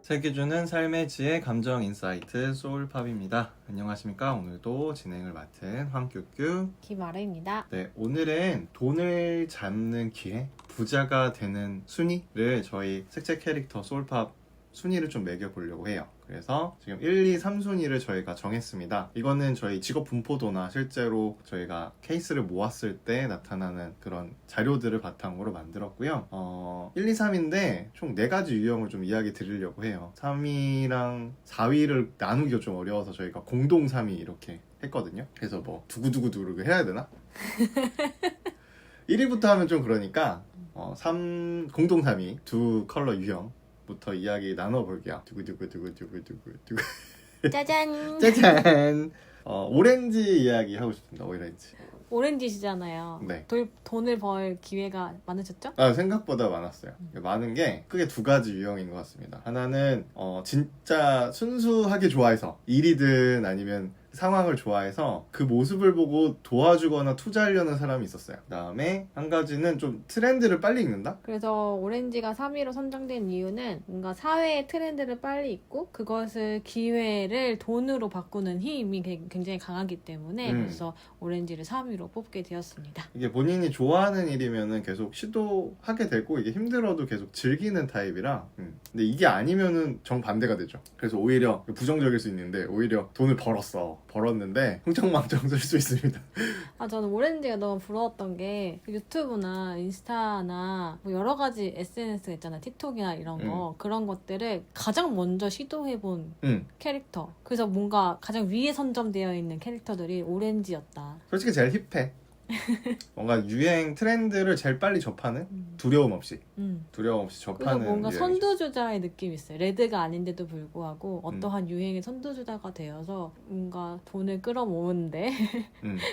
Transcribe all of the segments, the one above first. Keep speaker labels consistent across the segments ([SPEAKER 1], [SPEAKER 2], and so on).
[SPEAKER 1] 새겨주는 삶의 지혜 감정 인사이트 소울팝입니다. 안녕하십니까. 오늘도 진행을 맡은 황규규
[SPEAKER 2] 김아래입니다.
[SPEAKER 1] 네, 오늘은 돈을 잡는 기회, 부자가 되는 순위를 저희 색채 캐릭터 소울팝 순위를 좀 매겨보려고 해요. 그래서 지금 1, 2, 3순위를 저희가 정했습니다. 이거는 저희 직업 분포도나 실제로 저희가 케이스를 모았을 때 나타나는 그런 자료들을 바탕으로 만들었고요. 1, 2, 3인데 총 4가지 유형을 좀 이야기 드리려고 해요. 3위랑 4위를 나누기가 좀 어려워서 저희가 공동 3위 이렇게 했거든요. 그래서 뭐 두구두구두구 해야 되나? 1위부터 하면 좀 그러니까 공동 3위 두 컬러 유형 부터 이야기 나눠볼게요. 두구두구두구두구두구
[SPEAKER 2] 짜잔!
[SPEAKER 1] 짜잔. 오렌지 이야기 하고 싶습니다. 오렌지.
[SPEAKER 2] 오렌지시잖아요.
[SPEAKER 1] 네.
[SPEAKER 2] 돈을 벌 기회가 많으셨죠?
[SPEAKER 1] 생각보다 많았어요. 많은 게 크게 2가지 유형인 것 같습니다. 하나는 진짜 순수하게 좋아해서 일이든 아니면 상황을 좋아해서 그 모습을 보고 도와주거나 투자하려는 사람이 있었어요. 그 다음에 한 가지는 좀 트렌드를 빨리 읽는다?
[SPEAKER 2] 그래서 오렌지가 3위로 선정된 이유는 뭔가 사회의 트렌드를 빨리 읽고 그것을 기회를 돈으로 바꾸는 힘이 굉장히 강하기 때문에 그래서 오렌지를 3위로 뽑게 되었습니다.
[SPEAKER 1] 이게 본인이 좋아하는 일이면은 계속 시도하게 되고 이게 힘들어도 계속 즐기는 타입이라 근데 이게 아니면은 정반대가 되죠. 그래서 오히려 부정적일 수 있는데 오히려 돈을 벌었는데 흥청망청 쓸 수 있습니다.
[SPEAKER 2] 저는 오렌지가 너무 부러웠던 게 유튜브나 인스타나 뭐 여러 가지 SNS가 있잖아요. 틱톡이나 이런 거 그런 것들을 가장 먼저 시도해본 캐릭터. 그래서 뭔가 가장 위에 선점되어 있는 캐릭터들이 오렌지였다.
[SPEAKER 1] 솔직히 제일 힙해. 뭔가 유행 트렌드를 제일 빨리 접하는 두려움 없이 접하는.
[SPEAKER 2] 그래서 뭔가
[SPEAKER 1] 유행이죠.
[SPEAKER 2] 선두주자의 느낌이 있어요. 레드가 아닌데도 불구하고 어떠한 유행의 선두주자가 되어서 뭔가 돈을 끌어모으는데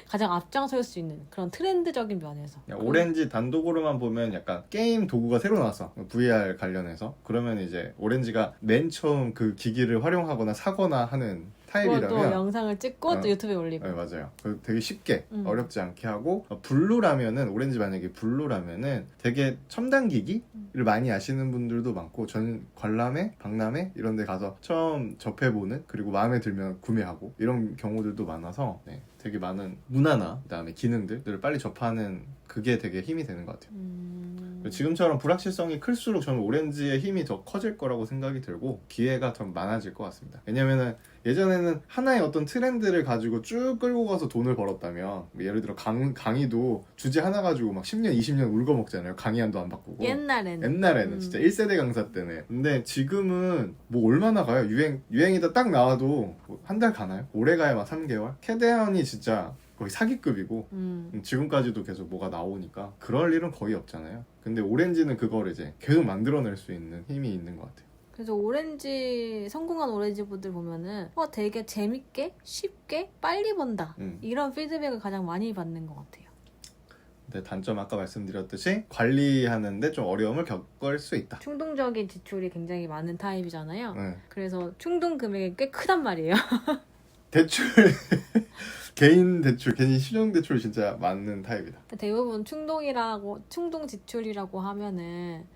[SPEAKER 2] 가장 앞장설 수 있는 그런 트렌드적인 면에서.
[SPEAKER 1] 오렌지 단독으로만 보면 약간 게임 도구가 새로 나왔어. VR 관련해서. 그러면 이제 오렌지가 맨 처음 그 기기를 활용하거나 사거나 하는 타입이라면
[SPEAKER 2] 또 영상을 찍고 또 유튜브에 올리고.
[SPEAKER 1] 네, 맞아요. 되게 쉽게 어렵지 않게 하고 블루라면은 오렌지 만약에 블루라면은 되게 첨단 기기를 많이 아시는 분들도 많고 전 관람회, 박람회 이런 데 가서 처음 접해보는 그리고 마음에 들면 구매하고 이런 경우들도 많아서 되게 많은 문화나 그다음에 기능들을 빨리 접하는 그게 되게 힘이 되는 것 같아요. 지금처럼 불확실성이 클수록 저는 오렌지의 힘이 더 커질 거라고 생각이 들고 기회가 더 많아질 것 같습니다. 왜냐면은 예전에는 하나의 어떤 트렌드를 가지고 쭉 끌고 가서 돈을 벌었다면 예를 들어 강의도 주제 하나 가지고 막 10년, 20년 울고 먹잖아요. 강의안도 안 바꾸고. 옛날에는 진짜 1세대 강사 때는. 근데 지금은 뭐 얼마나 가요? 유행이다 딱 나와도 한 달 가나요? 오래 가야 막 3개월? 캐대언이 진짜 거의 사기급이고 지금까지도 계속 뭐가 나오니까 그럴 일은 거의 없잖아요. 근데 오렌지는 그걸 이제 계속 만들어낼 수 있는 힘이 있는 것 같아요.
[SPEAKER 2] 그래서 성공한 오렌지분들 보면은 되게 재밌게 쉽게 빨리 번다 이런 피드백을 가장 많이 받는 것 같아요.
[SPEAKER 1] 근데 단점 아까 말씀드렸듯이 관리하는데 좀 어려움을 겪을 수 있다.
[SPEAKER 2] 충동적인 지출이 굉장히 많은 타입이잖아요. 그래서 충동 금액이 꽤 크단 말이에요.
[SPEAKER 1] 대출 개인 신용 대출 진짜 많은 타입이다.
[SPEAKER 2] 대부분 충동 지출이라고 하면은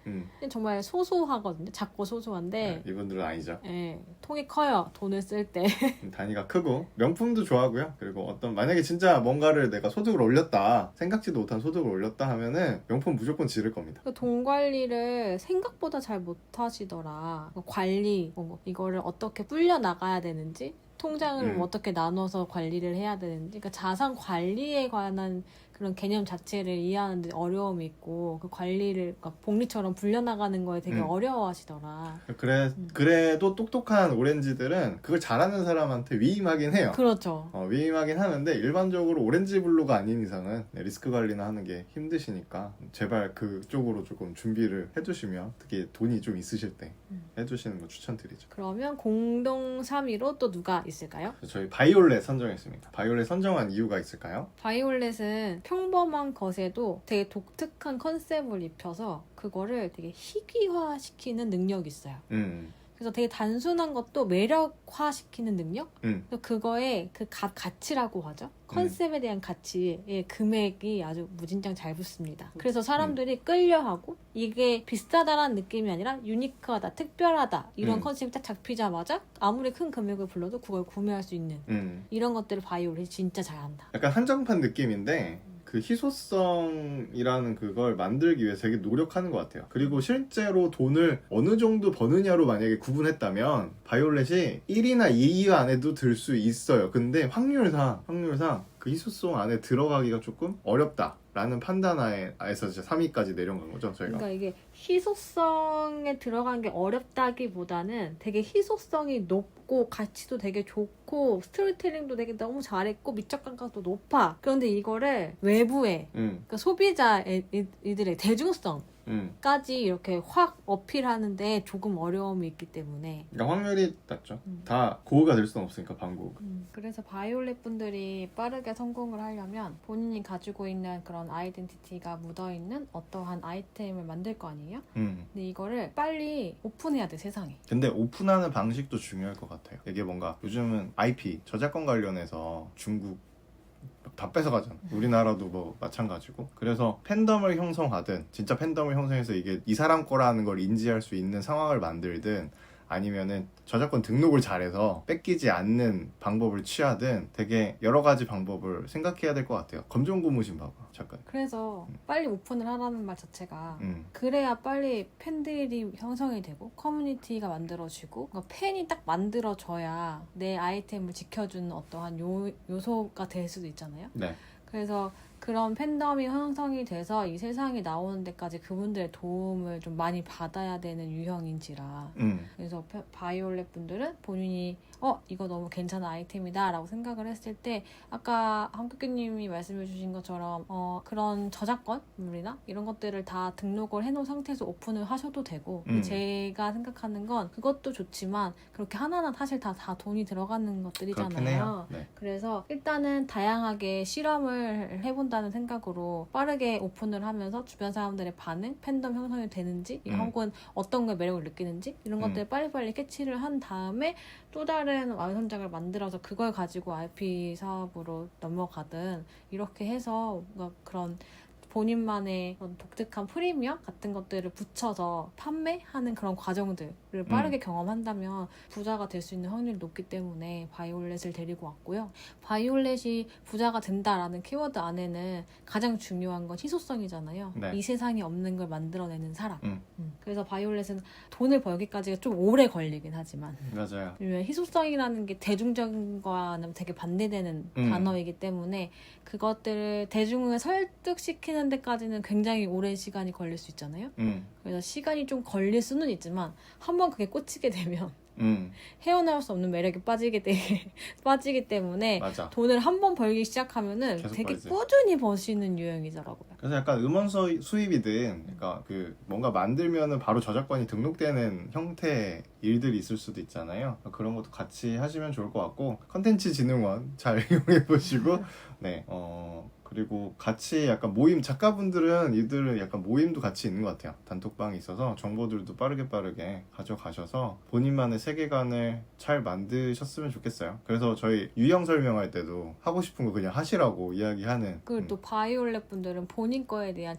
[SPEAKER 2] 정말 소소하거든요. 작고 소소한데
[SPEAKER 1] 이분들은 아니죠.
[SPEAKER 2] 통이 커요. 돈을 쓸 때.
[SPEAKER 1] 단위가 크고 명품도 좋아하고요. 그리고 만약에 진짜 뭔가를 내가 소득을 올렸다, 생각지도 못한 소득을 올렸다 하면은 명품 무조건 지를 겁니다.
[SPEAKER 2] 돈 관리를 생각보다 잘 못하시더라. 관리 이거를 어떻게 불려 나가야 되는지. 통장을 어떻게 나눠서 관리를 해야 되는지, 그러니까 자산 관리에 관한 그런 개념 자체를 이해하는데 어려움이 있고 그 관리를 그러니까 복리처럼 불려나가는 거에 되게 어려워하시더라.
[SPEAKER 1] 그래도 똑똑한 오렌지들은 그걸 잘하는 사람한테 위임하긴 해요.
[SPEAKER 2] 그렇죠.
[SPEAKER 1] 위임하긴 하는데 일반적으로 오렌지 블루가 아닌 이상은 리스크 관리나 하는 게 힘드시니까 제발 그쪽으로 조금 준비를 해두시면 특히 돈이 좀 있으실 때 해두시는 거 추천드리죠.
[SPEAKER 2] 그러면 공동 3위로 또 누가 있을까요?
[SPEAKER 1] 저희 바이올렛 선정했습니다. 바이올렛 선정한 이유가 있을까요?
[SPEAKER 2] 바이올렛은 평범한 것에도 되게 독특한 컨셉을 입혀서 그거를 되게 희귀화시키는 능력이 있어요. 그래서 되게 단순한 것도 매력화시키는 능력?
[SPEAKER 1] 음.
[SPEAKER 2] 그래서 그거에 그 가치라고 하죠. 컨셉에 대한 가치의 금액이 아주 무진장 잘 붙습니다. 그래서 사람들이 끌려하고 이게 비싸다라는 느낌이 아니라 유니크하다, 특별하다 이런 컨셉이 딱 잡히자마자 아무리 큰 금액을 불러도 그걸 구매할 수 있는 이런 것들을 바이올렛이 진짜 잘한다.
[SPEAKER 1] 약간 한정판 느낌인데 그 희소성이라는 그걸 만들기 위해서 되게 노력하는 것 같아요. 그리고 실제로 돈을 어느 정도 버느냐로 만약에 구분했다면 바이올렛이 1위나 2위 안에도 들 수 있어요. 근데 확률상 그 희소성 안에 들어가기가 조금 어렵다라는 판단하에서 이제 3위까지 내려간 거죠, 저희가.
[SPEAKER 2] 그러니까 이게 희소성에 들어간 게 어렵다기보다는 되게 희소성이 높고 가치도 되게 좋고 스토리텔링도 되게 너무 잘했고 미적 감각도 높아. 그런데 이거를 외부에 그러니까 소비자들의 대중성 까지 이렇게 확 어필하는데 조금 어려움이 있기 때문에
[SPEAKER 1] 그러니까 확률이 낮죠. 다 고가 될 수는 없으니까 방구.
[SPEAKER 2] 그래서 바이올렛 분들이 빠르게 성공을 하려면 본인이 가지고 있는 그런 아이덴티티가 묻어있는 어떠한 아이템을 만들 거 아니에요? 근데 이거를 빨리 오픈해야 돼, 세상에.
[SPEAKER 1] 근데 오픈하는 방식도 중요할 것 같아요. 이게 뭔가 요즘은 IP, 저작권 관련해서 중국 다 뺏어가잖아. 우리나라도 뭐 마찬가지고. 그래서 팬덤을 형성하든 진짜 팬덤을 형성해서 이게 이 사람 거라는 걸 인지할 수 있는 상황을 만들든 아니면은 저작권 등록을 잘해서 뺏기지 않는 방법을 취하든 되게 여러 가지 방법을 생각해야 될 것 같아요. 검정고무신 봐봐, 잠깐.
[SPEAKER 2] 그래서 빨리 오픈을 하라는 말 자체가
[SPEAKER 1] 음.
[SPEAKER 2] 그래야 빨리 팬들이 형성이 되고 커뮤니티가 만들어지고 그러니까 팬이 딱 만들어져야 내 아이템을 지켜주는 어떠한 요소가 될 수도 있잖아요.
[SPEAKER 1] 네.
[SPEAKER 2] 그래서 그런 팬덤이 형성이 돼서 이 세상에 나오는 데까지 그분들의 도움을 좀 많이 받아야 되는 유형인지라 그래서 바이올렛 분들은 본인이 이거 너무 괜찮은 아이템이다 라고 생각을 했을 때 아까 한국교님이 말씀해 주신 것처럼 그런 저작권물이나 이런 것들을 다 등록을 해놓은 상태에서 오픈을 하셔도 되고 제가 생각하는 건 그것도 좋지만 그렇게 하나하나 사실 다 돈이 들어가는 것들이잖아요.
[SPEAKER 1] 네.
[SPEAKER 2] 그래서 일단은 다양하게 실험을 해본다는 생각으로 빠르게 오픈을 하면서 주변 사람들의 반응, 팬덤 형성이 되는지 혹은 어떤 거에 매력을 느끼는지 이런 것들을 빨리빨리 캐치를 한 다음에 또 다른 완성작을 만들어서 그걸 가지고 IP 사업으로 넘어가든 이렇게 해서 뭔가 그런 본인만의 그런 독특한 프리미엄 같은 것들을 붙여서 판매하는 그런 과정들을 빠르게 경험한다면 부자가 될 수 있는 확률이 높기 때문에 바이올렛을 데리고 왔고요. 바이올렛이 부자가 된다라는 키워드 안에는 가장 중요한 건 희소성이잖아요.
[SPEAKER 1] 네.
[SPEAKER 2] 이 세상에 없는 걸 만들어내는 사람. 그래서 바이올렛은 돈을 벌기까지가 좀 오래 걸리긴 하지만
[SPEAKER 1] 맞아요.
[SPEAKER 2] 희소성이라는 게 대중적인 거와는 되게 반대되는 단어이기 때문에 그것들을 대중을 설득시키는 데까지는 굉장히 오랜 시간이 걸릴 수 있잖아요. 그래서 시간이 좀 걸릴 수는 있지만 한번 그게 꽂히게 되면 헤어나올 수 없는 매력에 빠지기 때문에
[SPEAKER 1] 맞아.
[SPEAKER 2] 돈을 한 번 벌기 시작하면은 되게
[SPEAKER 1] 벌지.
[SPEAKER 2] 꾸준히 버시는 유형이더라고요.
[SPEAKER 1] 그래서 약간 음원 수입이든 그러니까 그 뭔가 만들면은 바로 저작권이 등록되는 형태의 일들이 있을 수도 있잖아요. 그런 것도 같이 하시면 좋을 것 같고 컨텐츠진흥원 잘 이용해 보시고 네. 그리고 같이 약간 모임 작가분들은 이들은 약간 모임도 같이 있는 것 같아요. 단톡방이 있어서 정보들도 빠르게 가져가셔서 본인만의 세계관을 잘 만드셨으면 좋겠어요. 그래서 저희 유형 설명할 때도 하고 싶은 거 그냥 하시라고 이야기하는.
[SPEAKER 2] 그리고 또 바이올렛 분들은 본인 거에 대한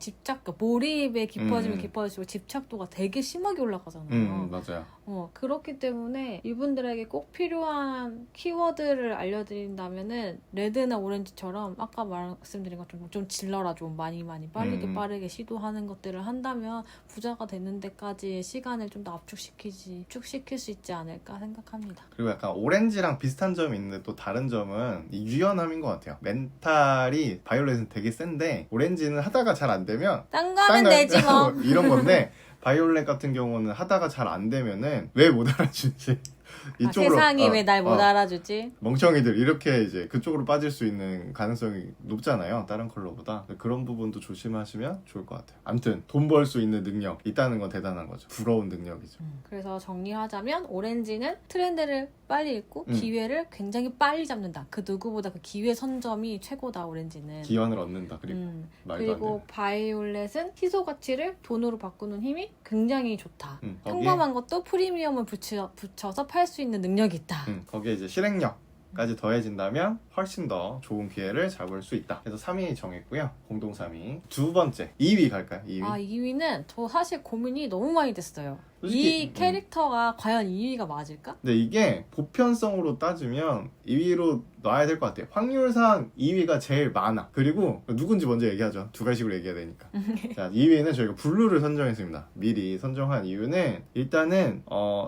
[SPEAKER 2] 몰입에 깊어지면 깊어질수록 집착도가 되게 심하게 올라가잖아요.
[SPEAKER 1] 맞아요.
[SPEAKER 2] 그렇기 때문에 이분들에게 꼭 필요한 키워드를 알려드린다면은 레드나 오렌지처럼 아까 말씀드린 것처럼 좀 질러라 좀 많이 빠르게 시도하는 것들을 한다면 부자가 되는 데까지의 시간을 좀 더 압축시킬 수 있지 않을까 생각합니다.
[SPEAKER 1] 그리고 약간 오렌지랑 비슷한 점이 있는데 또 다른 점은 이 유연함인 것 같아요. 멘탈이 바이올렛은 되게 센데 오렌지는 하다가 잘 안 되면
[SPEAKER 2] 딴 거는 되지 뭐.
[SPEAKER 1] 이런 건데 바이올렛 같은 경우는 하다가 잘 안 되면은 왜 못 알아주지
[SPEAKER 2] 세상이 왜 날 못 알아주지?
[SPEAKER 1] 멍청이들 이렇게 이제 그쪽으로 빠질 수 있는 가능성이 높잖아요. 다른 컬러보다. 그런 부분도 조심하시면 좋을 것 같아요. 아무튼 돈 벌 수 있는 능력 있다는 건 대단한 거죠. 부러운 능력이죠.
[SPEAKER 2] 그래서 정리하자면 오렌지는 트렌드를 빨리 읽고 기회를 굉장히 빨리 잡는다. 그 누구보다 그 기회 선점이 최고다. 오렌지는
[SPEAKER 1] 기원을 얻는다. 그리고 말도 안
[SPEAKER 2] 그리고
[SPEAKER 1] 되는.
[SPEAKER 2] 바이올렛은 희소 가치를 돈으로 바꾸는 힘이 굉장히 좋다.
[SPEAKER 1] 거기에,
[SPEAKER 2] 평범한 것도 프리미엄을 붙여서 팔 수 있는 능력이 있다.
[SPEAKER 1] 거기에 이제 실행력까지 더해진다면 훨씬 더 좋은 기회를 잡을 수 있다. 그래서 3위 정했고요. 공동 3위. 두 번째 2위 갈까요? 2위.
[SPEAKER 2] 2위는 저 사실 고민이 너무 많이 됐어요.
[SPEAKER 1] 솔직히,
[SPEAKER 2] 이 캐릭터가 과연 2위가 맞을까?
[SPEAKER 1] 근데 이게 보편성으로 따지면 2위로 놔야 될 것 같아요. 확률상 2위가 제일 많아. 그리고 누군지 먼저 얘기하죠. 두 가지로 얘기해야 되니까. 자, 2위는 저희가 블루를 선정했습니다. 미리 선정한 이유는 일단은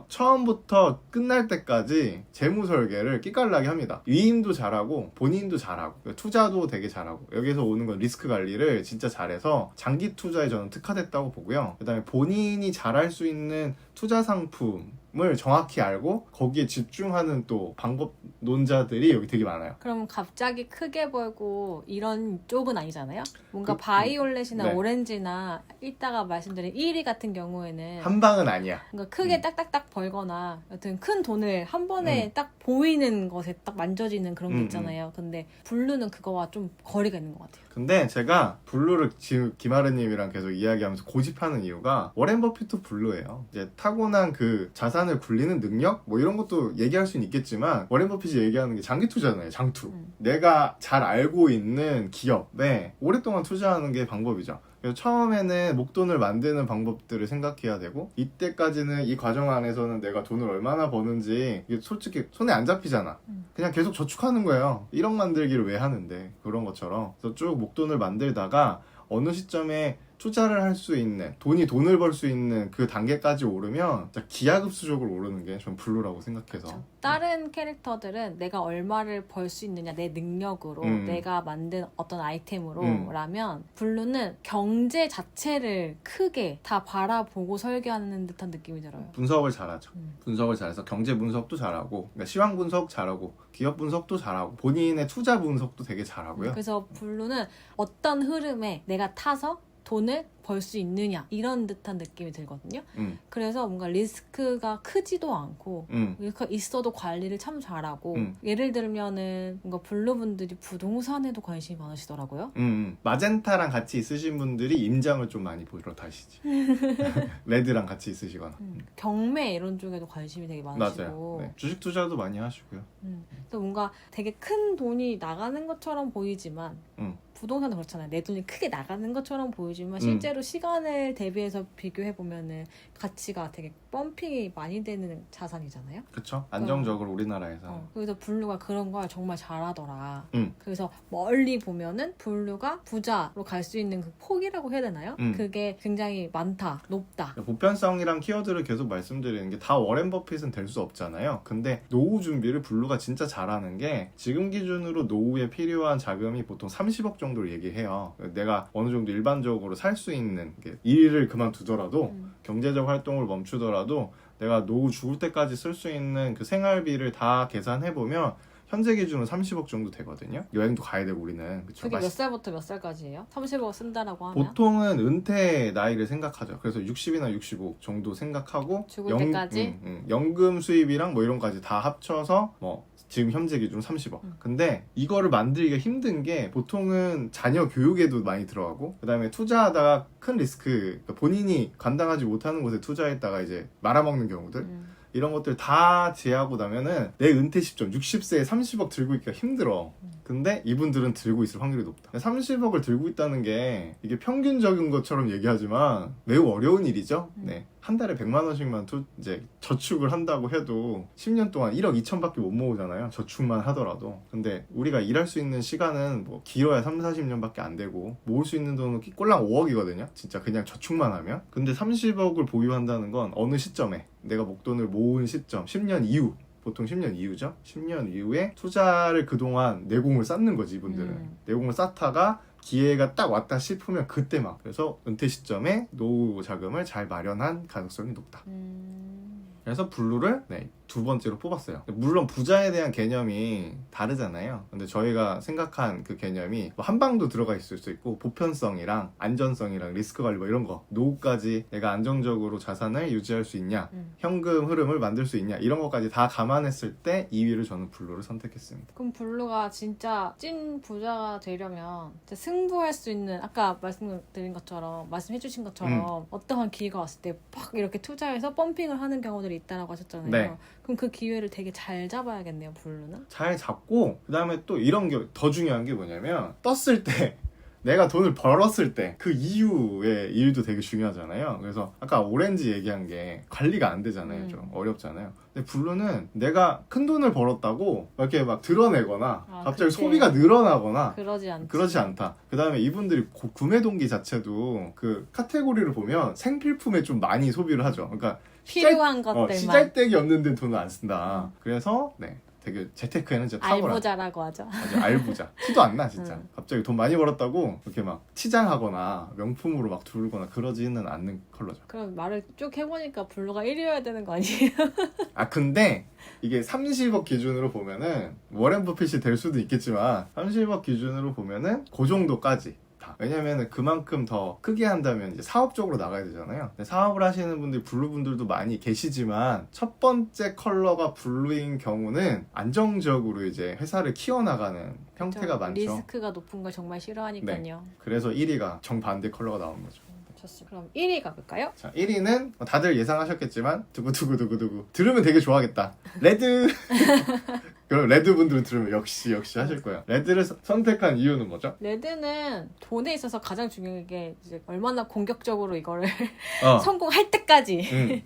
[SPEAKER 1] 처음부터 끝날 때까지 재무 설계를 끼깔나게 합니다. 위임도 잘하고 본인도 잘하고 투자도 되게 잘하고 여기서 오는 건 리스크 관리를 진짜 잘해서 장기 투자에 저는 특화됐다고 보고요. 그 다음에 본인이 잘할 수 있는 투자 상품을 정확히 알고 거기에 집중하는 또 방법론자들이 여기 되게 많아요.
[SPEAKER 2] 그럼 갑자기 크게 벌고 이런 쪽은 아니잖아요? 뭔가
[SPEAKER 1] 그,
[SPEAKER 2] 바이올렛이나
[SPEAKER 1] 네.
[SPEAKER 2] 오렌지나 이따가 말씀드린 1위 같은 경우에는
[SPEAKER 1] 한 방은 아니야.
[SPEAKER 2] 뭔가 크게 딱딱딱 벌거나 여튼 큰 돈을 한 번에 딱 보이는 것에 딱 만져지는 그런 게 있잖아요. 근데 블루는 그거와 좀 거리가 있는 것 같아요.
[SPEAKER 1] 근데 제가 블루를 지금 김아르님이랑 계속 이야기하면서 고집하는 이유가 워렌 버핏도 블루예요. 이제 타고난 그 자산을 굴리는 능력 뭐 이런 것도 얘기할 수는 있겠지만 워렌 버핏이 얘기하는 게 장기 투자잖아요. 장투. 내가 잘 알고 있는 기업에 오랫동안 투자하는 게 방법이죠. 그래서 처음에는 목돈을 만드는 방법들을 생각해야 되고 이때까지는 이 과정 안에서는 내가 돈을 얼마나 버는지 이게 솔직히 손에 안 잡히잖아. 그냥 계속 저축하는 거예요. 1억 만들기를 왜 하는데 그런 것처럼. 그래서 쭉 목돈을 만들다가 어느 시점에 투자를 할 수 있는 돈을 벌 수 있는 그 단계까지 오르면 진짜 기하급수적으로 오르는 게 전 블루라고 생각해서.
[SPEAKER 2] 그렇죠. 다른 캐릭터들은 내가 얼마를 벌 수 있느냐 내 능력으로 내가 만든 어떤 아이템으로 라면 블루는 경제 자체를 크게 다 바라보고 설계하는 듯한 느낌이 들어요.
[SPEAKER 1] 분석을 잘하죠. 분석을 잘해서 경제 분석도 잘하고 그러니까 시황 분석 잘하고 기업 분석도 잘하고 본인의 투자 분석도 되게 잘하고요.
[SPEAKER 2] 그래서 블루는 어떤 흐름에 내가 타서 돈을 벌 수 있느냐 이런 듯한 느낌이 들거든요. 그래서 뭔가 리스크가 크지도 않고 있어도 관리를 참 잘하고 예를 들면은 뭔가 블루분들이 부동산에도 관심이 많으시더라고요.
[SPEAKER 1] 마젠타랑 같이 있으신 분들이 임장을 좀 많이 보러 다시지. 레드랑 같이 있으시거나.
[SPEAKER 2] 경매 이런 쪽에도 관심이 되게 많으시고
[SPEAKER 1] 맞아요. 네. 주식 투자도 많이 하시고요.
[SPEAKER 2] 또 뭔가 되게 큰 돈이 나가는 것처럼 보이지만 부동산은 그렇잖아요. 내 돈이 크게 나가는 것처럼 보이지만 실제로 시간을 대비해서 비교해보면은 가치가 되게 펌핑이 많이 되는 자산이잖아요.
[SPEAKER 1] 그쵸? 안정적으로 우리나라에서.
[SPEAKER 2] 그래서 블루가 그런 걸 정말 잘하더라. 그래서 멀리 보면은 블루가 부자로 갈 수 있는 그 폭이라고 해야 되나요? 그게 굉장히 많다, 높다.
[SPEAKER 1] 보편성이랑 키워드를 계속 말씀드리는 게 다 워렌 버핏은 될 수 없잖아요. 근데 노후 준비를 블루가 진짜 잘하는 게 지금 기준으로 노후에 필요한 자금이 보통 30억 정도를 얘기해요. 내가 어느 정도 일반적으로 살 수 있는 일을 그만두더라도 경제적 활동을 멈추더라도 내가 노후 죽을 때까지 쓸 수 있는 그 생활비를 다 계산해보면 현재 기준은 30억 정도 되거든요. 여행도 가야 되고 우리는. 그쵸?
[SPEAKER 2] 그게 몇 살부터 몇 살까지예요? 30억 쓴다라고 하면?
[SPEAKER 1] 보통은 은퇴 나이를 생각하죠. 그래서 60이나 65 정도 생각하고
[SPEAKER 2] 죽을 때까지?
[SPEAKER 1] 연금 수입이랑 뭐 이런 거까지 다 합쳐서 뭐 지금 현재 기준 30억. 근데 이거를 만들기가 힘든 게 보통은 자녀 교육에도 많이 들어가고 그다음에 투자하다가 큰 리스크 그러니까 본인이 감당하지 못하는 곳에 투자했다가 이제 말아먹는 경우들 이런 것들 다 제하고 나면은 내 은퇴 시점 60세에 30억 들고 있기가 힘들어. 근데 이분들은 들고 있을 확률이 높다. 30억을 들고 있다는 게 이게 평균적인 것처럼 얘기하지만 매우 어려운 일이죠. 네. 한 달에 100만 원씩만 이제 저축을 한다고 해도 10년 동안 1억 2천밖에 못 모으잖아요. 저축만 하더라도. 근데 우리가 일할 수 있는 시간은 뭐 길어야 3, 40년밖에 안 되고 모을 수 있는 돈은 꼴랑 5억이거든요. 진짜 그냥 저축만 하면. 근데 30억을 보유한다는 건 어느 시점에 내가 목돈을 모은 시점 10년 이후 보통 10년 이후죠. 10년 이후에 투자를 그동안 내공을 쌓는 거지 이분들은. 내공을 쌓다가 기회가 딱 왔다 싶으면 그때 막 그래서 은퇴 시점에 노후 자금을 잘 마련한 가능성이 높다. 그래서 블루를 두 번째로 뽑았어요. 물론 부자에 대한 개념이 다르잖아요. 근데 저희가 생각한 그 개념이 뭐 한방도 들어가 있을 수 있고 보편성이랑 안전성이랑 리스크 관리 뭐 이런 거, 노후까지 내가 안정적으로 자산을 유지할 수 있냐, 현금 흐름을 만들 수 있냐, 이런 것까지 다 감안했을 때 2위를 저는 블루를 선택했습니다.
[SPEAKER 2] 그럼 블루가 진짜 찐 부자가 되려면 진짜 승부할 수 있는, 아까 말씀드린 것처럼, 말씀해주신 것처럼 어떠한 기회가 왔을 때 팍 이렇게 투자해서 펌핑을 하는 경우들이 있다라고 하셨잖아요.
[SPEAKER 1] 네.
[SPEAKER 2] 그럼 그 기회를 되게 잘 잡아야겠네요, 블루는.
[SPEAKER 1] 잘 잡고, 그 다음에 또 이런 게 더 중요한 게 뭐냐면, 떴을 때 내가 돈을 벌었을 때 그 이후의 일도 되게 중요하잖아요. 그래서 아까 오렌지 얘기한 게 관리가 안 되잖아요. 좀 어렵잖아요. 근데 블루는 내가 큰 돈을 벌었다고 이렇게 막 드러내거나 갑자기
[SPEAKER 2] 그치.
[SPEAKER 1] 소비가 늘어나거나
[SPEAKER 2] 그러지
[SPEAKER 1] 않다. 그 다음에 이분들이 구매 동기 자체도 그 카테고리를 보면 생필품에 좀 많이 소비를 하죠. 그러니까
[SPEAKER 2] 필요한 것들만.
[SPEAKER 1] 시잘데기 없는 데 돈을 안 쓴다. 그래서 되게 재테크에는 진짜 탁월한.
[SPEAKER 2] 알부자라고 하죠.
[SPEAKER 1] 맞아, 알부자. 티도 안 나, 진짜. 갑자기 돈 많이 벌었다고 이렇게 막 치장하거나 명품으로 막 두르거나 그러지는 않는 컬러죠.
[SPEAKER 2] 그럼 말을 쭉 해보니까 블루가 1위여야 되는 거 아니에요?
[SPEAKER 1] 근데 이게 30억 기준으로 보면은 워렌 버핏이 될 수도 있겠지만 30억 기준으로 보면은 그 정도까지. 왜냐면은 그만큼 더 크게 한다면 이제 사업적으로 나가야 되잖아요. 근데 사업을 하시는 분들, 블루 분들도 많이 계시지만 첫 번째 컬러가 블루인 경우는 안정적으로 이제 회사를 키워나가는 형태가 많죠.
[SPEAKER 2] 리스크가 높은 걸 정말 싫어하니까요.
[SPEAKER 1] 그래서 1위가 정반대 컬러가 나온 거죠.
[SPEAKER 2] 좋습니다. 그럼 1위 가볼까요?
[SPEAKER 1] 자, 1위는 다들 예상하셨겠지만 두구두구두구두구 들으면 되게 좋아하겠다. 레드. 그럼 레드 분들은 들으면 역시 하실 거예요. 레드를 선택한 이유는 뭐죠?
[SPEAKER 2] 레드는 돈에 있어서 가장 중요한 게 이제 얼마나 공격적으로 이거를
[SPEAKER 1] 어.
[SPEAKER 2] 성공할 때까지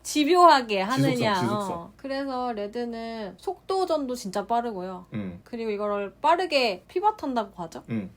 [SPEAKER 2] 집요하게 하느냐.
[SPEAKER 1] 지속성.
[SPEAKER 2] 그래서 레드는 속도전도 진짜 빠르고요.
[SPEAKER 1] 음.
[SPEAKER 2] 그리고 이거를 빠르게 피벗한다고 하죠.
[SPEAKER 1] 음.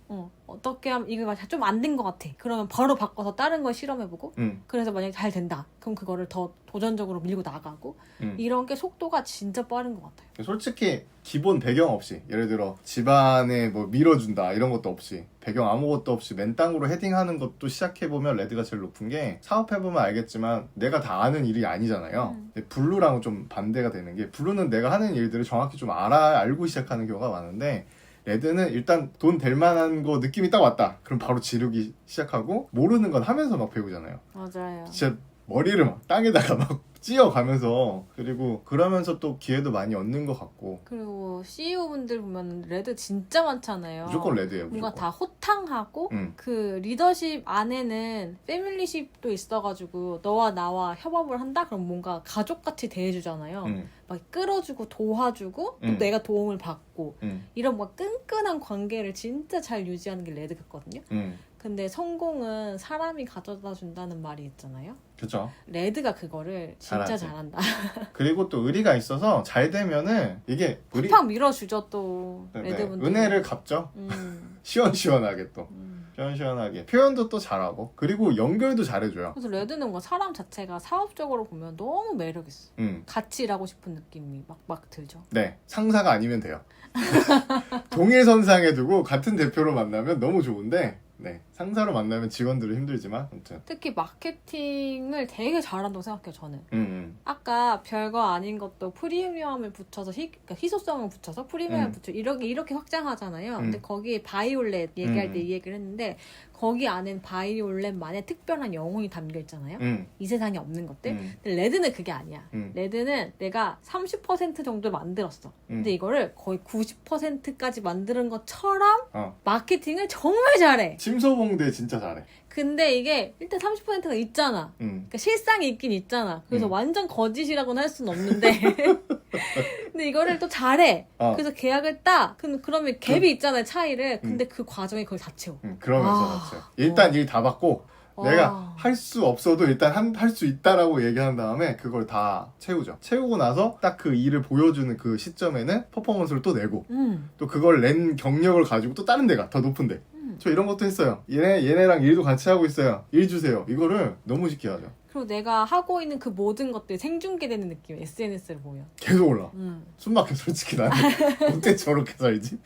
[SPEAKER 2] 어떻게 하면 이거 좀 안 된 것 같아. 그러면 바로 바꿔서 다른 걸 실험해보고 그래서 만약에 잘 된다. 그럼 그거를 더 도전적으로 밀고 나가고 이런 게 속도가 진짜 빠른 것 같아요.
[SPEAKER 1] 솔직히 기본 배경 없이 예를 들어 집안에 뭐 밀어준다 이런 것도 없이 배경 아무것도 없이 맨 땅으로 헤딩하는 것도 시작해보면 레드가 제일 높은 게 사업해보면 알겠지만 내가 다 아는 일이 아니잖아요. 근데 블루랑은 좀 반대가 되는 게 블루는 내가 하는 일들을 정확히 좀 알고 시작하는 경우가 많은데 레드는 일단 돈 될 만한 거 느낌이 딱 왔다. 그럼 바로 지르기 시작하고 모르는 건 하면서 막 배우잖아요.
[SPEAKER 2] 맞아요.
[SPEAKER 1] 진짜 머리를 막 땅에다가 막 찧어가면서 그리고 그러면서 또 기회도 많이 얻는 것 같고
[SPEAKER 2] 그리고 CEO분들 보면 레드 진짜 많잖아요.
[SPEAKER 1] 무조건 레드예요.
[SPEAKER 2] 뭔가
[SPEAKER 1] 무조건.
[SPEAKER 2] 다 호탕하고 그 리더십 안에는 패밀리십도 있어가지고 너와 나와 협업을 한다? 그럼 뭔가 가족같이 대해주잖아요. 막 끌어주고 도와주고 또 내가 도움을 받고 이런 뭐 끈끈한 관계를 진짜 잘 유지하는 게 레드 같거든요. 근데 성공은 사람이 가져다 준다는 말이 있잖아요.
[SPEAKER 1] 그렇죠.
[SPEAKER 2] 레드가 그거를 진짜
[SPEAKER 1] 잘하지.
[SPEAKER 2] 잘한다.
[SPEAKER 1] 그리고 또 의리가 있어서 잘 되면은 이게
[SPEAKER 2] 팍팍 밀어주죠 또 레드분들.
[SPEAKER 1] 은혜를 갚죠. 시원시원하게 또. 시원시원하게 표현도 또 잘하고 그리고 연결도 잘해줘요.
[SPEAKER 2] 그래서 레드는 뭔가 사람 자체가 사업적으로 보면 너무 매력있어. 같이 일하고 싶은 느낌이 막 들죠.
[SPEAKER 1] 네, 상사가 아니면 돼요. 동일선상에 두고 같은 대표로 만나면 너무 좋은데 상사로 만나면 직원들은 힘들지만 아무튼
[SPEAKER 2] 특히 마케팅을 되게 잘한다고 생각해요 저는.
[SPEAKER 1] 아까
[SPEAKER 2] 아까 별거 아닌 것도 프리미엄을 붙여서 그러니까 희소성을 붙여서 프리미엄을 붙여 이렇게 확장하잖아요. 근데 거기에 바이올렛 얘기할 때 이 얘기를 했는데 거기 안엔 바이올렛만의 특별한 영혼이 담겨 있잖아요. 이 세상에 없는 것들. 근데 레드는 그게 아니야. 레드는 내가 30% 정도 만들었어. 근데 이거를 거의 90%까지 만드는 것처럼 마케팅을 정말 잘해.
[SPEAKER 1] 침소봉대 진짜 잘해.
[SPEAKER 2] 근데 이게 일단 30%가 있잖아. 그러니까 실상이 있긴 있잖아. 그래서 완전 거짓이라고는 할 수는 없는데 근데 이거를 또 잘해. 그래서 계약을 따. 그러면 갭이 있잖아요, 차이를. 근데 그 과정에 그걸 다 채워.
[SPEAKER 1] 그러면서 다 채워. 일단 일 다 받고 내가 할 수 없어도 일단 할 수 있다라고 얘기한 다음에 그걸 다 채우죠. 채우고 나서 딱 그 일을 보여주는 그 시점에는 퍼포먼스를 또 내고 또 그걸 낸 경력을 가지고 또 다른 데가 더 높은데 저 이런 것도 했어요. 얘네랑 일도 같이 하고 있어요. 일 주세요. 이거를 너무 쉽게 하죠.
[SPEAKER 2] 그리고 내가 하고 있는 그 모든 것들이 생중계되는 느낌. SNS를 보면
[SPEAKER 1] 계속 올라. 숨 막혀 솔직히 나는. 어떻게 저렇게 살지?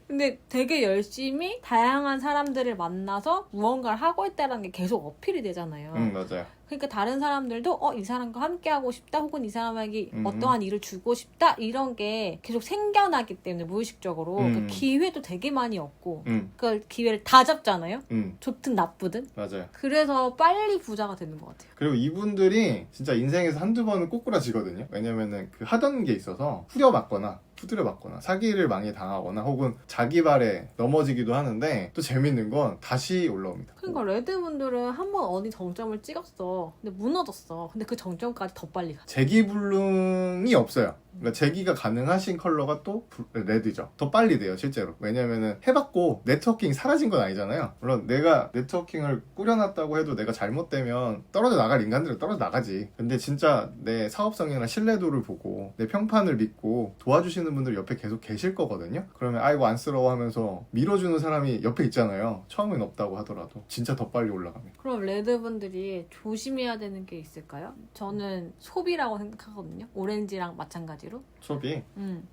[SPEAKER 2] 근데 되게 열심히 다양한 사람들을 만나서 무언가를 하고 있다는 게 계속 어필이 되잖아요.
[SPEAKER 1] 맞아요.
[SPEAKER 2] 그러니까 다른 사람들도 이 사람과 함께 하고 싶다 혹은 이 사람에게
[SPEAKER 1] 음.
[SPEAKER 2] 어떠한 일을 주고 싶다 이런 게 계속 생겨나기 때문에 무의식적으로 그 기회도 되게 많이 얻고 그 기회를 다 잡잖아요. 좋든 나쁘든.
[SPEAKER 1] 맞아요.
[SPEAKER 2] 그래서 빨리 부자가 되는 것 같아요.
[SPEAKER 1] 그리고 이분들이 진짜 인생에서 한두 번은 꼬꾸라지거든요. 왜냐면은 그 하던 게 있어서 후려맞거나 두드려맞거나 사기를 많이 당하거나 혹은 자기 발에 넘어지기도 하는데 또 재밌는 건 다시 올라옵니다.
[SPEAKER 2] 그러니까 레드분들은 한 번 어디 정점을 찍었어. 근데 무너졌어. 근데 그 정점까지 더 빨리 가.
[SPEAKER 1] 재기불능이 없어요. 그러니까 재기가 가능하신 컬러가 또 레드죠. 더 빨리 돼요, 실제로. 왜냐면은 해봤고 네트워킹이 사라진 건 아니잖아요. 물론 내가 네트워킹을 꾸려놨다고 해도 내가 잘못되면 떨어져 나갈 인간들은 떨어져 나가지. 근데 진짜 내 사업성이나 신뢰도를 보고 내 평판을 믿고 도와주시는 분들이 옆에 계속 계실 거거든요. 그러면 아이고 안쓰러워 하면서 밀어주는 사람이 옆에 있잖아요. 처음엔 없다고 하더라도 진짜 더 빨리 올라갑니다.
[SPEAKER 2] 그럼 레드분들이 조심해야 되는 게 있을까요? 저는 소비라고 생각하거든요. 오렌지랑 마찬가지로.
[SPEAKER 1] 소비.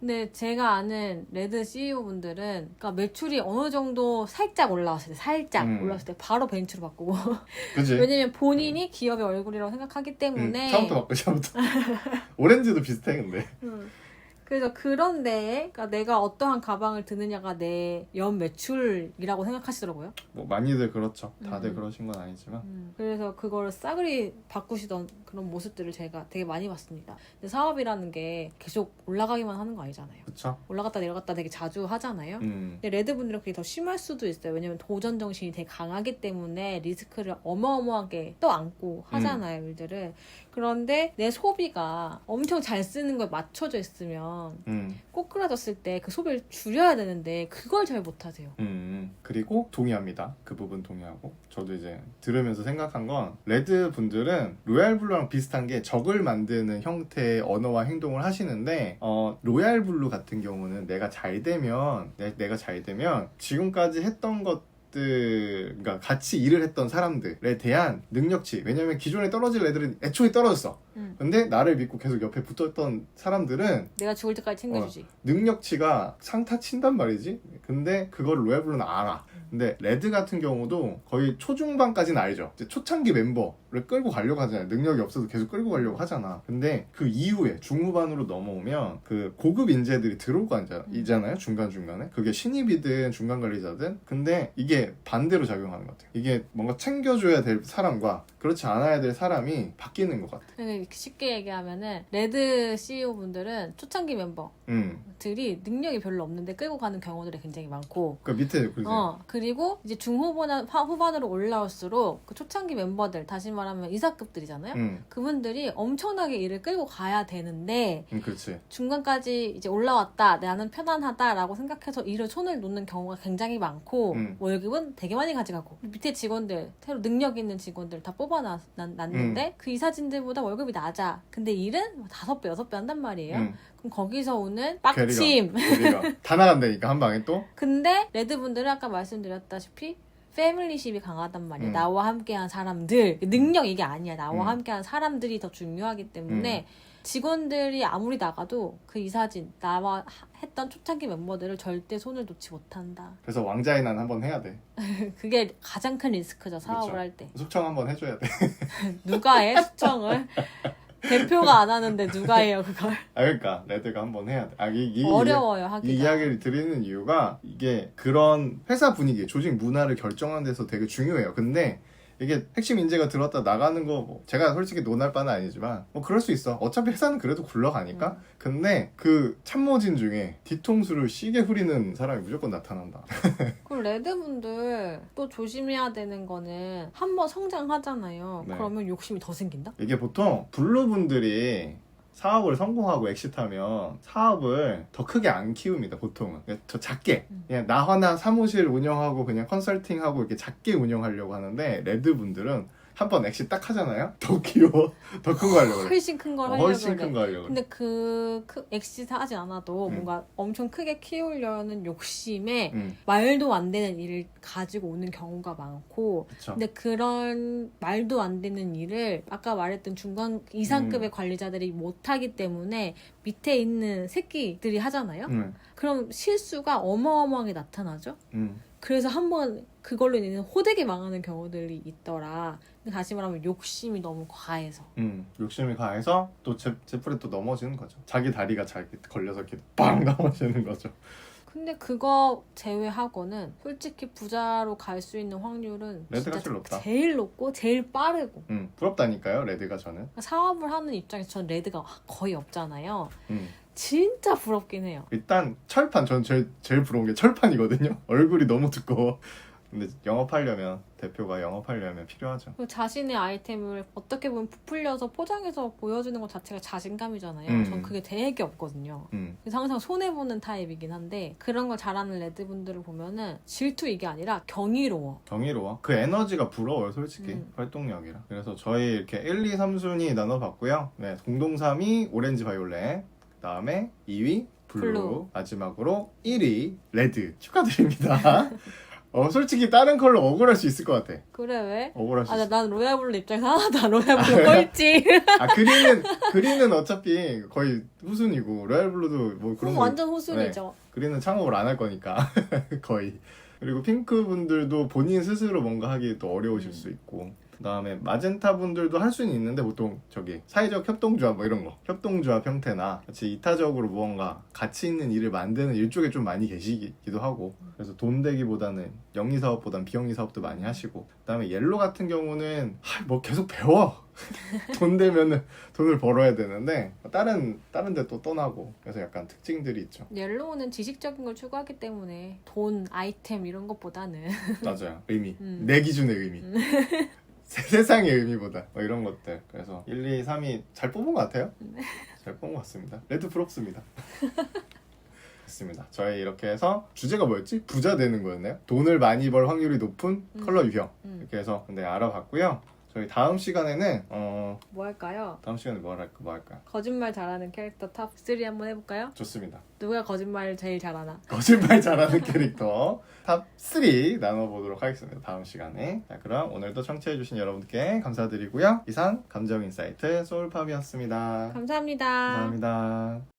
[SPEAKER 2] 근데 제가 아는 레드 CEO분들은 그러니까 매출이 어느 정도 살짝 올라왔을 때 올라왔을 때 바로 벤츠로 바꾸고
[SPEAKER 1] 그치?
[SPEAKER 2] 왜냐면 본인이 기업의 얼굴이라고 생각하기 때문에
[SPEAKER 1] 처음부터 바꿔, 처음부터. 오렌지도 비슷해, 근데.
[SPEAKER 2] 그래서 그런데 그러니까 내가 어떠한 가방을 드느냐가 내 연 매출이라고 생각하시더라고요.
[SPEAKER 1] 뭐 많이들 그렇죠. 다들 그러신 건 아니지만.
[SPEAKER 2] 그래서 그걸 싸그리 바꾸시던 그런 모습들을 제가 되게 많이 봤습니다. 근데 사업이라는 게 계속 올라가기만 하는 거 아니잖아요.
[SPEAKER 1] 그쵸?
[SPEAKER 2] 올라갔다 내려갔다 되게 자주 하잖아요.
[SPEAKER 1] 음.
[SPEAKER 2] 근데 레드분들은 그게 더 심할 수도 있어요. 왜냐면 도전 정신이 되게 강하기 때문에 리스크를 어마어마하게 또 안고 하잖아요, 일들을. 그런데 내 소비가 엄청 잘 쓰는 거에 맞춰져 있으면 꼬꾸라졌을 때 그 소비를 줄여야 되는데 그걸 잘 못하세요.
[SPEAKER 1] 그리고 동의합니다. 그 부분 동의하고. 저도 이제 들으면서 생각한 건 레드 분들은 로얄 블루랑 비슷한 게 적을 만드는 형태의 언어와 행동을 하시는데 로얄 블루 같은 경우는 내가 잘 되면 지금까지 했던 것 그러니까 같이 일을 했던 사람들에 대한 능력치. 왜냐면 기존에 떨어질 애들은 애초에 떨어졌어. 근데 나를 믿고 계속 옆에 붙었던 사람들은
[SPEAKER 2] 내가 죽을 때까지 챙겨주지.
[SPEAKER 1] 능력치가 상타 친단 말이지. 근데 그걸 로얄블루는 알아. 근데 레드 같은 경우도 거의 초중반까지는 알죠. 이제 초창기 멤버를 끌고 가려고 하잖아요. 능력이 없어도 계속 끌고 가려고 하잖아. 근데 그 이후에 중후반으로 넘어오면 그 고급 인재들이 들어오고 있잖아요. 중간중간에. 그게 신입이든 중간 관리자든. 근데 이게 반대로 작용하는 것 같아요. 이게 뭔가 챙겨줘야 될 사람과 그렇지 않아야 될 사람이 바뀌는 것 같아.
[SPEAKER 2] 쉽게 얘기하면은 레드 CEO 분들은 초창기 멤버들이 능력이 별로 없는데 끌고 가는 경우들이 굉장히 많고
[SPEAKER 1] 그 밑에
[SPEAKER 2] 그리고 이제 중후반 후반으로 올라올수록 그 초창기 멤버들 다시 말하면 이사급들이잖아요. 그분들이 엄청나게 일을 끌고 가야 되는데
[SPEAKER 1] 그렇지.
[SPEAKER 2] 중간까지 이제 올라왔다 나는 편안하다라고 생각해서 일을 손을 놓는 경우가 굉장히 많고 월급은 되게 많이 가져가고 밑에 직원들 새로 능력 있는 직원들 다 뽑아놨는데 그 이사진들보다 월급이 낮아. 근데 일은 5배, 6배 한단 말이에요. 그럼 거기서 오는 빡침.
[SPEAKER 1] 괴리가 다 나간다니까 한 방에 또.
[SPEAKER 2] 근데 레드분들은 아까 말씀드렸다시피 패밀리십이 강하단 말이에요. 나와 함께한 사람들. 능력 이게 아니야. 나와 함께한 사람들이 더 중요하기 때문에 직원들이 아무리 나가도 그 이사진 나와 했던 초창기 멤버들을 절대 손을 놓지 못한다.
[SPEAKER 1] 그래서 왕자의 난 한번 해야 돼.
[SPEAKER 2] 그게 가장 큰 리스크죠. 사업을
[SPEAKER 1] 그렇죠.
[SPEAKER 2] 할 때.
[SPEAKER 1] 숙청 한번 해줘야 돼.
[SPEAKER 2] 누가 해? 숙청을? 대표가 안 하는데 누가 해요 그걸?
[SPEAKER 1] 그러니까 레드가 한번 해야 돼.
[SPEAKER 2] 어려워요 하기가.
[SPEAKER 1] 이 이야기를 드리는 이유가 이게 그런 회사 분위기, 조직 문화를 결정하는 데서 되게 중요해요. 근데 이게 핵심 인재가 들어왔다 나가는 거 뭐 제가 솔직히 논할 바는 아니지만 뭐 그럴 수 있어. 어차피 회사는 그래도 굴러가니까. 근데 그 참모진 중에 뒤통수를 시게 후리는 사람이 무조건 나타난다.
[SPEAKER 2] 그럼 레드분들 또 조심해야 되는 거는 한번 성장하잖아요.
[SPEAKER 1] 네.
[SPEAKER 2] 그러면 욕심이 더 생긴다?
[SPEAKER 1] 이게 보통 블루분들이 사업을 성공하고 엑시트하면 사업을 더 크게 안 키웁니다. 보통은 더 작게 그냥 나 하나 사무실 운영하고 그냥 컨설팅하고 이렇게 작게 운영하려고 하는데 레드분들은 한 번 엑시 딱 하잖아요. 더 귀여워. 더 큰 거 하려고 그래.
[SPEAKER 2] 훨씬 큰 걸 하려고
[SPEAKER 1] 훨씬
[SPEAKER 2] 그래.
[SPEAKER 1] 큰 거 하려고 그래.
[SPEAKER 2] 근데 엑시 하지 않아도 뭔가 엄청 크게 키우려는 욕심에 말도 안 되는 일을 가지고 오는 경우가 많고
[SPEAKER 1] 그쵸.
[SPEAKER 2] 근데 그런 말도 안 되는 일을 아까 말했던 중간 이상급의 관리자들이 못하기 때문에 밑에 있는 새끼들이 하잖아요. 그럼 실수가 어마어마하게 나타나죠. 그래서 한번 그걸로 인해 호되게 망하는 경우들이 있더라. 근데 다시 말하면 욕심이 너무 과해서.
[SPEAKER 1] 욕심이 가해서 또 제풀에 또 넘어지는 거죠. 자기 다리가 자기 걸려서 이렇게 빵 넘어지는 거죠.
[SPEAKER 2] 근데 그거 제외하고는 솔직히 부자로 갈 수 있는 확률은
[SPEAKER 1] 레드가
[SPEAKER 2] 진짜
[SPEAKER 1] 제일 높다.
[SPEAKER 2] 제일 높고 제일 빠르고.
[SPEAKER 1] 부럽다니까요, 레드가 저는.
[SPEAKER 2] 사업을 하는 입장에서 전 레드가 거의 없잖아요.
[SPEAKER 1] 음.
[SPEAKER 2] 진짜 부럽긴 해요.
[SPEAKER 1] 일단 철판, 전 제일 부러운 게 철판이거든요. 얼굴이 너무 두꺼워. 근데 대표가 영업하려면 필요하죠.
[SPEAKER 2] 그리고 자신의 아이템을 어떻게 보면 부풀려서 포장해서 보여주는 것 자체가 자신감이잖아요. 전 그게 되게 없거든요. 그래서 항상 손해보는 타입이긴 한데 그런 걸 잘하는 레드분들을 보면은 질투 이게 아니라 경이로워.
[SPEAKER 1] 그 에너지가 부러워요, 솔직히. 활동력이라. 그래서 저희 이렇게 1, 2, 3순위 나눠봤고요. 네, 공동 3위 오렌지 바이올렛, 그 다음에 2위 블루, 마지막으로 1위 레드. 축하드립니다. 솔직히 다른 컬러 억울할 수 있을 것 같아.
[SPEAKER 2] 그래 왜?
[SPEAKER 1] 억울할 수 있어.
[SPEAKER 2] 난 로얄블루 입장에서 하나도 안 로얄블루 꼴찌.
[SPEAKER 1] 그린은 어차피 거의 후순이고 로얄블루도 뭐 그런 거
[SPEAKER 2] 완전 호순이죠.
[SPEAKER 1] 네, 그린은 창업을 안 할 거니까 거의. 그리고 핑크 분들도 본인 스스로 뭔가 하기 또 어려우실 수 있고, 그 다음에 마젠타 분들도 할 수는 있는데 보통 사회적 협동조합 뭐 이런 거, 협동조합 형태나 같이 이타적으로 무언가 가치 있는 일을 만드는 일 쪽에 좀 많이 계시기도 하고, 그래서 돈 되기보다는 영리 사업보다는 비영리 사업도 많이 하시고, 그 다음에 옐로 같은 경우는 뭐 계속 배워. 돈 되면은 돈을 벌어야 되는데 다른 데 또 떠나고, 그래서 약간 특징들이 있죠.
[SPEAKER 2] 옐로우는 지식적인 걸 추구하기 때문에 돈, 아이템 이런 것보다는
[SPEAKER 1] 맞아요. 의미. 내 기준의 의미. 세상의 의미보다 뭐 이런 것들. 그래서 1, 2, 3위 잘 뽑은 것 같아요. 잘 뽑은 것 같습니다. 레드 부럽습니다. 좋습니다. 저희 이렇게 해서 주제가 뭐였지? 부자 되는 거였나요? 돈을 많이 벌 확률이 높은 컬러 유형. 이렇게 해서 근데 알아봤고요. 저희 다음 시간에는
[SPEAKER 2] 뭐 할까요?
[SPEAKER 1] 다음 시간에 뭐 할까요?
[SPEAKER 2] 거짓말 잘하는 캐릭터 탑 3 한번 해볼까요?
[SPEAKER 1] 좋습니다.
[SPEAKER 2] 누가 거짓말 제일 잘하나?
[SPEAKER 1] 거짓말 잘하는 캐릭터 탑 3 나눠보도록 하겠습니다. 다음 시간에. 자, 그럼 오늘도 청취해주신 여러분께 감사드리고요. 이상 감정인사이트 소울팝이었습니다.
[SPEAKER 2] 감사합니다.
[SPEAKER 1] 감사합니다.